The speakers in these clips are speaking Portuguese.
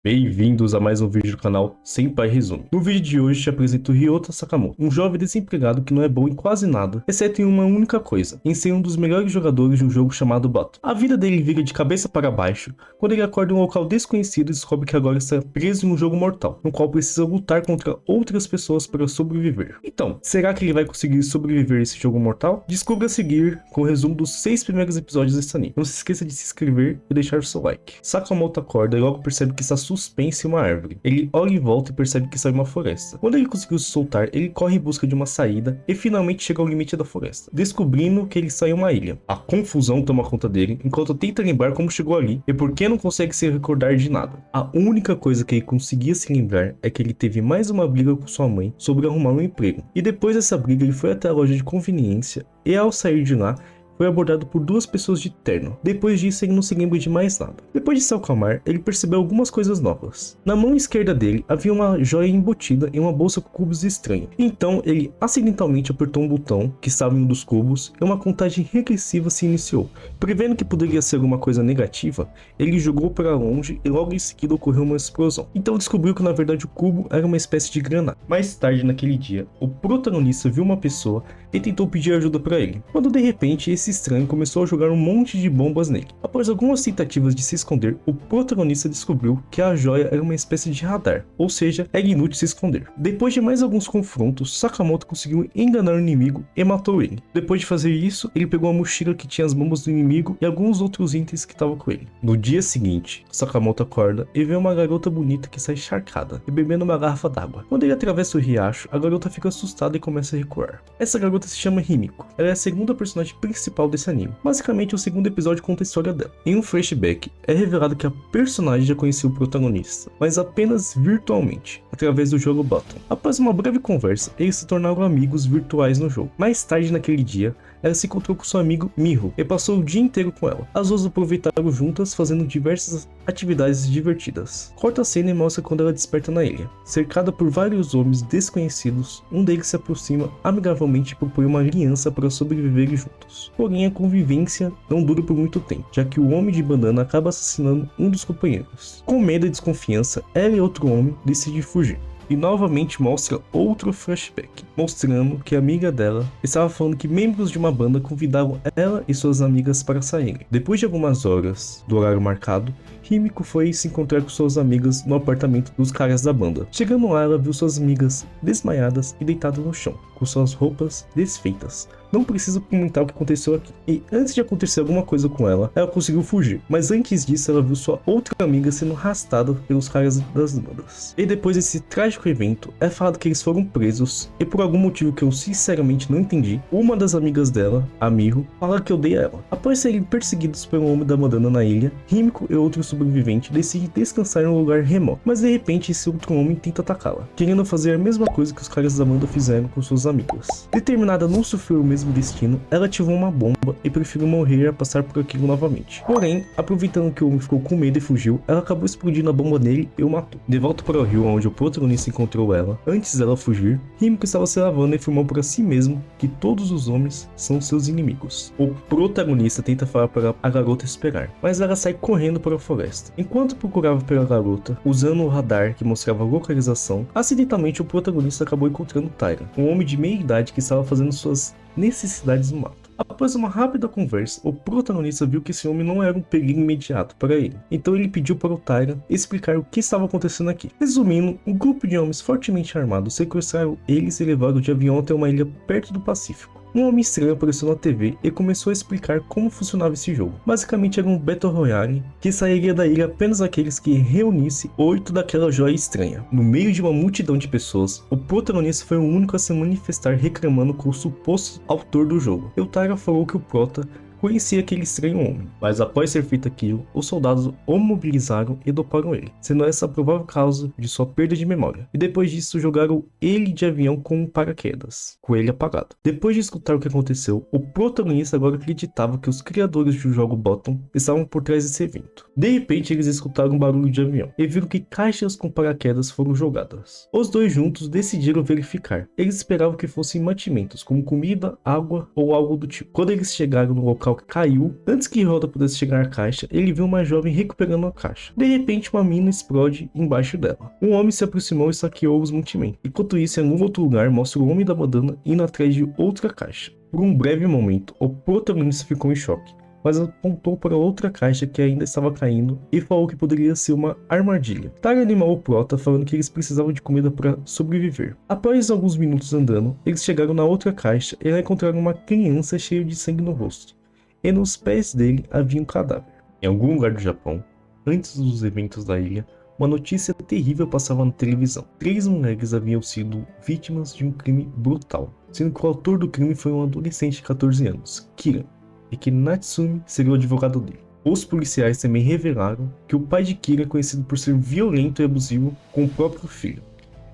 Bem-vindos a mais um vídeo do canal Senpai Resume. No vídeo de hoje te apresento Ryota Sakamoto, um jovem desempregado que não é bom em quase nada, exceto em uma única coisa, em ser um dos melhores jogadores de um jogo chamado Bato. A vida dele vira de cabeça para baixo quando ele acorda em um local desconhecido e descobre que agora está preso em um jogo mortal, no qual precisa lutar contra outras pessoas para sobreviver. Então, será que ele vai conseguir sobreviver a esse jogo mortal? Descubra a seguir com o resumo dos 6 primeiros episódios desse anime. Não se esqueça de se inscrever e deixar o seu like. Sakamoto acorda e logo percebe que está suspenso em uma árvore. Ele olha em volta e percebe que está em uma floresta. Quando ele conseguiu se soltar, ele corre em busca de uma saída e finalmente chega ao limite da floresta, descobrindo que ele está em uma ilha. A confusão toma conta dele enquanto tenta lembrar como chegou ali e por que não consegue se recordar de nada. A única coisa que ele conseguia se lembrar é que ele teve mais uma briga com sua mãe sobre arrumar um emprego. E depois dessa briga ele foi até a loja de conveniência e ao sair de lá, foi abordado por duas pessoas de terno. Depois disso, ele não se lembra de mais nada. Depois de se acalmar, ele percebeu algumas coisas novas. Na mão esquerda dele, havia uma joia embutida em uma bolsa com cubos estranhos. Então, ele acidentalmente apertou um botão que estava em um dos cubos e uma contagem regressiva se iniciou. Prevendo que poderia ser alguma coisa negativa, ele jogou para longe e logo em seguida ocorreu uma explosão. Então descobriu que na verdade o cubo era uma espécie de granada. Mais tarde naquele dia, o protagonista viu uma pessoa e tentou pedir ajuda para ele, quando de repente esse estranho começou a jogar um monte de bombas nele. Após algumas tentativas de se esconder, o protagonista descobriu que a joia era uma espécie de radar, ou seja, era inútil se esconder. Depois de mais alguns confrontos, Sakamoto conseguiu enganar o inimigo e matou ele. Depois de fazer isso, ele pegou a mochila que tinha as bombas do inimigo e alguns outros itens que estavam com ele. No dia seguinte, Sakamoto acorda e vê uma garota bonita que sai encharcada e bebendo uma garrafa d'água. Quando ele atravessa o riacho, a garota fica assustada e começa a recuar. Essa garota se chama Himiko. Ela é a segunda personagem principal desse anime. Basicamente, o segundo episódio conta a história dela. Em um flashback, é revelado que a personagem já conhecia o protagonista, mas apenas virtualmente, através do jogo Button. Após uma breve conversa, eles se tornaram amigos virtuais no jogo. Mais tarde naquele dia, ela se encontrou com seu amigo Miho e passou o dia inteiro com ela. As duas aproveitaram juntas, fazendo diversas atividades divertidas. Corta a cena e mostra quando ela desperta na ilha. Cercada por vários homens desconhecidos, um deles se aproxima amigavelmente e propõe uma aliança para sobreviverem juntos. Porém, a convivência não dura por muito tempo, já que o homem de bandana acaba assassinando um dos companheiros. Com medo e desconfiança, ela e outro homem decidem fugir. E novamente mostra outro flashback, mostrando que a amiga dela estava falando que membros de uma banda convidavam ela e suas amigas para saírem. Depois de algumas horas do horário marcado, Himiko foi se encontrar com suas amigas no apartamento dos caras da banda. Chegando lá, ela viu suas amigas desmaiadas e deitadas no chão, com suas roupas desfeitas. Não preciso comentar o que aconteceu aqui. E antes de acontecer alguma coisa com ela, ela conseguiu fugir. Mas antes disso, ela viu sua outra amiga sendo arrastada pelos caras das bandas. E depois desse trágico evento, é falado que eles foram presos. E por algum motivo que eu sinceramente não entendi, uma das amigas dela, a Miho, fala que odeia ela. Após serem perseguidos pelo homem da bandana na ilha, Himiko e outro sobrevivente decidem descansar em um lugar remoto. Mas de repente, esse outro homem tenta atacá-la, querendo fazer a mesma coisa que os caras da banda fizeram com suas amigas. Determinada a não sofrer o mesmo destino, ela ativou uma bomba e preferiu morrer a passar por aquilo novamente. Porém, aproveitando que o homem ficou com medo e fugiu, ela acabou explodindo a bomba nele e o matou. De volta para o rio onde o protagonista encontrou ela, antes dela fugir, Himiko estava se lavando e afirmou para si mesmo que todos os homens são seus inimigos. O protagonista tenta falar para a garota esperar, mas ela sai correndo para a floresta. Enquanto procurava pela garota, usando o radar que mostrava a localização, acidentalmente o protagonista acabou encontrando Taira, um homem de meia idade que estava fazendo suas necessidades no mato. Após uma rápida conversa, o protagonista viu que esse homem não era um perigo imediato para ele, então ele pediu para o Taira explicar o que estava acontecendo aqui. Resumindo, um grupo de homens fortemente armados sequestraram eles e levaram de avião até uma ilha perto do Pacífico. Um homem estranho apareceu na TV e começou a explicar como funcionava esse jogo. Basicamente era um Battle Royale que sairia da ilha apenas aqueles que reunissem 8 daquela joia estranha. No meio de uma multidão de pessoas, o protagonista foi o único a se manifestar reclamando com o suposto autor do jogo. E o Taira falou que o prota conhecia aquele estranho homem, mas após ser feito aquilo, os soldados o mobilizaram e doparam ele, sendo essa a provável causa de sua perda de memória. E depois disso jogaram ele de avião com um paraquedas, com ele apagado. Depois de escutar o que aconteceu, o protagonista agora acreditava que os criadores do jogo Bottom estavam por trás desse evento. De repente eles escutaram um barulho de avião e viram que caixas com paraquedas foram jogadas. Os dois juntos decidiram verificar. Eles esperavam que fossem mantimentos, como comida, água ou algo do tipo. Quando eles chegaram no local local caiu. Antes que Ryota pudesse chegar à caixa, ele viu uma jovem recuperando a caixa. De repente, uma mina explode embaixo dela. Um homem se aproximou e saqueou os mantimentos. Enquanto isso, em algum outro lugar, mostra o homem da bandana indo atrás de outra caixa. Por um breve momento, o protagonista ficou em choque, mas apontou para outra caixa que ainda estava caindo e falou que poderia ser uma armadilha. Tyra animou o prota, falando que eles precisavam de comida para sobreviver. Após alguns minutos andando, eles chegaram na outra caixa e lá encontraram uma criança cheia de sangue no rosto, e nos pés dele havia um cadáver. Em algum lugar do Japão, antes dos eventos da ilha, uma notícia terrível passava na televisão. 3 mulheres haviam sido vítimas de um crime brutal, sendo que o autor do crime foi um adolescente de 14 anos, Kira, e que Natsumi seria o advogado dele. Os policiais também revelaram que o pai de Kira é conhecido por ser violento e abusivo com o próprio filho.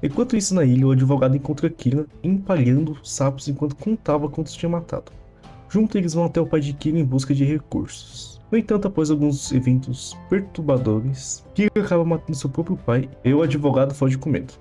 Enquanto isso, na ilha, o advogado encontra Kira empalhando sapos enquanto contava quantos tinha matado. Juntos eles vão até o pai de Kira em busca de recursos. No entanto, após alguns eventos perturbadores, Kira acaba matando seu próprio pai e o advogado foge com medo.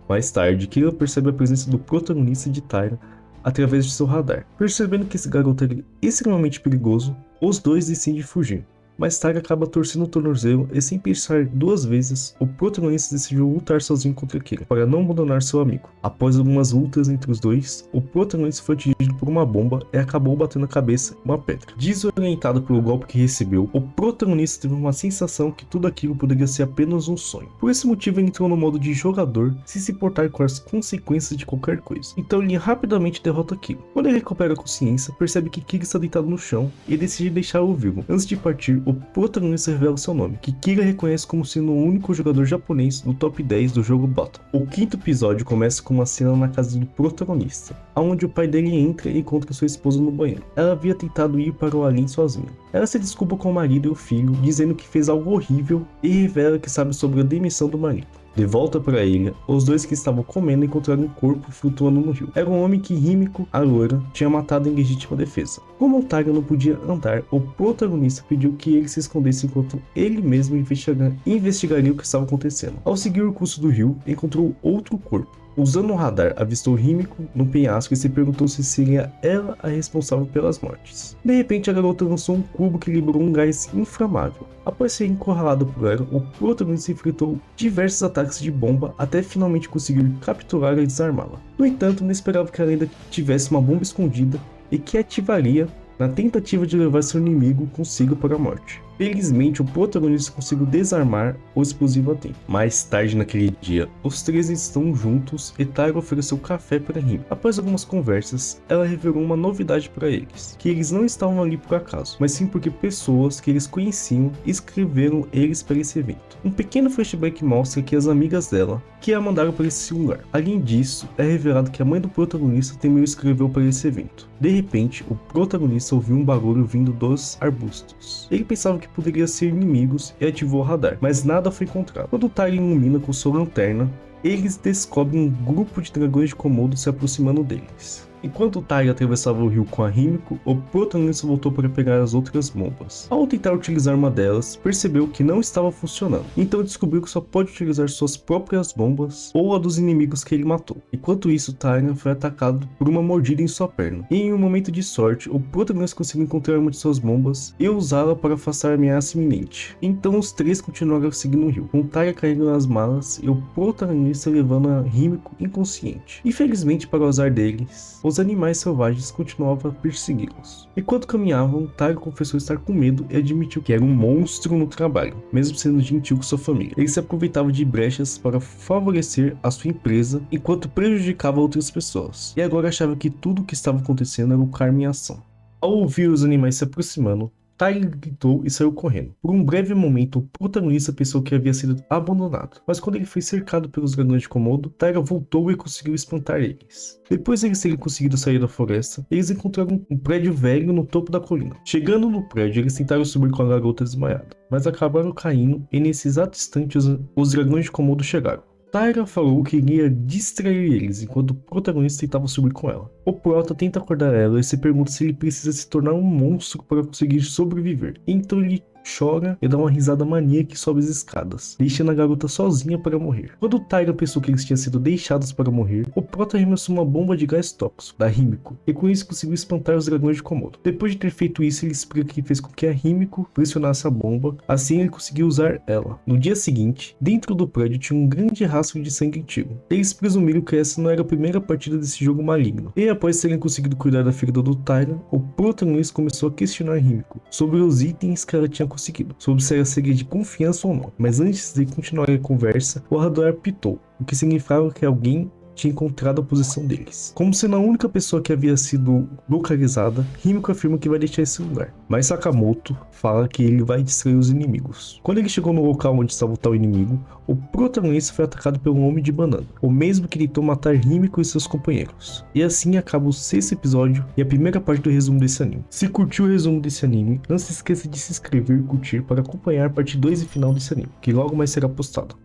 Mais tarde, Kira percebe a presença do protagonista de Tyra através de seu radar. Percebendo que esse garoto é extremamente perigoso, os dois decidem fugir. Mas Tyra acaba torcendo o tornozelo e, sem pensar 2 vezes, o protagonista decidiu lutar sozinho contra Kira para não abandonar seu amigo. Após algumas lutas entre os dois, o protagonista foi atingido por uma bomba e acabou batendo a cabeça em uma pedra. Desorientado pelo golpe que recebeu, o protagonista teve uma sensação que tudo aquilo poderia ser apenas um sonho. Por esse motivo, ele entrou no modo de jogador, sem se importar com as consequências de qualquer coisa. Então ele rapidamente derrota Kira. Quando ele recupera a consciência, percebe que Kira está deitado no chão e decide deixá-lo vivo. Antes de partir, o protagonista revela seu nome, que Kira reconhece como sendo o único jogador japonês do top 10 do jogo Bottom. O 5º episódio começa com uma cena na casa do protagonista, onde o pai dele entra e encontra sua esposa no banheiro. Ela havia tentado ir para o além sozinha. Ela se desculpa com o marido e o filho, dizendo que fez algo horrível e revela que sabe sobre a demissão do marido. De volta para a ilha, os dois que estavam comendo encontraram um corpo flutuando no rio. Era um homem que Himiko, a loira, tinha matado em legítima defesa. Como o Tyra não podia andar, o protagonista pediu que ele se escondesse enquanto ele mesmo investigaria o que estava acontecendo. Ao seguir o curso do rio, encontrou outro corpo. Usando o radar, avistou Himiko no penhasco e se perguntou se seria ela a responsável pelas mortes. De repente, a garota lançou um cubo que liberou um gás inflamável. Após ser encurralado por ela, o protagonista enfrentou diversos ataques de bomba até finalmente conseguir capturá-la e desarmá-la. No entanto, não esperava que ela ainda tivesse uma bomba escondida e que ativaria na tentativa de levar seu inimigo consigo para a morte. Felizmente, o protagonista conseguiu desarmar o explosivo a tempo. Mais tarde naquele dia, os 3 estão juntos e Tyra ofereceu café para Himiko. Após algumas conversas, ela revelou uma novidade para eles, que eles não estavam ali por acaso, mas sim porque pessoas que eles conheciam escreveram eles para esse evento. Um pequeno flashback mostra que as amigas dela que a mandaram para esse lugar. Além disso, é revelado que a mãe do protagonista também o escreveu para esse evento. De repente, o protagonista ouviu um barulho vindo dos arbustos. Ele pensava que poderia ser inimigos e ativou o radar, mas nada foi encontrado. Quando Tyra ilumina com sua lanterna, eles descobrem um grupo de dragões de Komodo se aproximando deles. Enquanto Tyra atravessava o rio com a Himiko, o protagonista voltou para pegar as outras bombas. Ao tentar utilizar uma delas, percebeu que não estava funcionando, então descobriu que só pode utilizar suas próprias bombas ou a dos inimigos que ele matou. Enquanto isso, Tyra foi atacado por uma mordida em sua perna, e em um momento de sorte, o protagonista conseguiu encontrar uma de suas bombas e usá-la para afastar a ameaça iminente. Então os 3 continuaram seguindo o rio, com Tyra caindo nas malas e o protagonista levando a Himiko inconsciente. Infelizmente, para o azar deles, os animais selvagens continuavam a persegui-los. Enquanto caminhavam, Tyra confessou estar com medo e admitiu que era um monstro no trabalho, mesmo sendo gentil com sua família. Ele se aproveitava de brechas para favorecer a sua empresa, enquanto prejudicava outras pessoas. E agora achava que tudo o que estava acontecendo era o karma em ação. Ao ouvir os animais se aproximando, Tyra gritou e saiu correndo. Por um breve momento, o protagonista pensou que havia sido abandonado, mas quando ele foi cercado pelos dragões de Komodo, Tyra voltou e conseguiu espantar eles. Depois de eles terem conseguido sair da floresta, eles encontraram um prédio velho no topo da colina. Chegando no prédio, eles tentaram subir com a garota desmaiada, mas acabaram caindo e nesse exato instante os dragões de Komodo chegaram. Tyra falou que iria distrair eles enquanto o protagonista tentava subir com ela. O prota tenta acordar ela e se pergunta se ele precisa se tornar um monstro para conseguir sobreviver. Então ele chora e dá uma risada maníaca e sobe as escadas, deixando a garota sozinha para morrer. Quando o Tyra pensou que eles tinham sido deixados para morrer, o Proto arremessou uma bomba de gás tóxico da Himiko, e com isso conseguiu espantar os dragões de Komodo. Depois de ter feito isso, ele explica que fez com que a Himiko pressionasse a bomba, assim ele conseguiu usar ela. No dia seguinte, dentro do prédio tinha um grande rastro de sangue antigo. Eles presumiram que essa não era a primeira partida desse jogo maligno, e após terem conseguido cuidar da ferida do Tyra, o protagonista começou a questionar Himiko sobre os itens que ela tinha conseguido, sobre se era segredo de confiança ou não. Mas antes de continuar a conversa, o radar pitou, o que significava que alguém tinha encontrado a posição deles. Como sendo a única pessoa que havia sido localizada, Himiko afirma que vai deixar esse lugar, mas Sakamoto fala que ele vai distrair os inimigos. Quando ele chegou no local onde estava o tal inimigo, o protagonista foi atacado pelo homem de banana, o mesmo que tentou matar Himiko e seus companheiros. E assim acaba o 6º episódio e a primeira parte do resumo desse anime. Se curtiu o resumo desse anime, não se esqueça de se inscrever e curtir para acompanhar a parte 2 e final desse anime, que logo mais será postado.